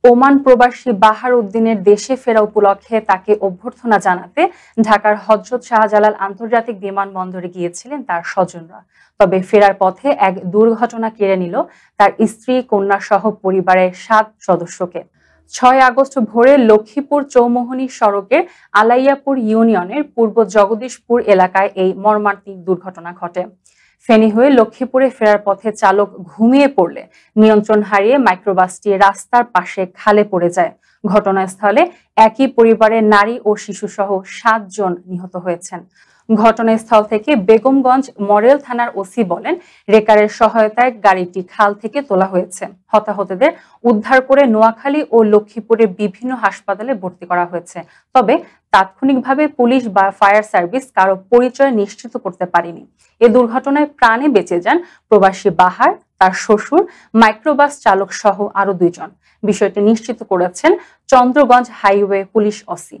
Oman প্রবাসী বাহার উদ্দিনের দেশে ফেরা উপলক্ষে তাকে অভ্যর্থনা জানাতে ঢাকার হযরত শাহজালাল আন্তর্জাতিক বিমানবন্দরে গিয়েছিলেন তার স্বজনরা। তবে ফেরার পথে এক দুর্ঘটনা কেড়ে নিল তার স্ত্রী, কন্যা সহ পরিবারের ৭ সদস্যকে। ৬ আগস্ট ভোরে লক্ষ্মীপুর চৌমুহনী সড়কের আলাইয়াপুর ইউনিয়নের পূর্ব জগদীশপুর এলাকায় এই মর্মান্তিক দুর্ঘটনা ঘটে। ফেনী হয়ে লক্ষ্মীপুরে ফেরার পথে চালক ঘুমিয়ে পড়লে নিয়ন্ত্রণ হারিয়ে মাইক্রোবাসটি রাস্তার পাশে খালে পড়ে যায়। ঘটনাস্থলে একই পরিবারের নারী ও শিশুসহ ৭ জন নিহত হয়েছেন। ঘটনাস্থল থেকে বেগমগঞ্জ মডেল থানার ওসি বলেন, রেকারের সহায়তায় গাড়িটি খাল থেকে তোলা হয়েছে। হতাহতদের উদ্ধার করে নোয়াখালী ও লক্ষ্মীপুরের বিভিন্ন হাসপাতালে ভর্তি করা হয়েছে। তবে তাৎক্ষণিকভাবে পুলিশ বা ফায়ার সার্ভিস কারো পরিচয় নিশ্চিত করতে পারেনি। এ দুর্ঘটনায় প্রাণে বেঁচে যান প্রবাসী বাহার, তার শ্বশুর, মাইক্রোবাস চালক সহ আরো ২ জন। বিষয়টি নিশ্চিত করেছেন চন্দ্রগঞ্জ হাইওয়ে পুলিশ ওসি।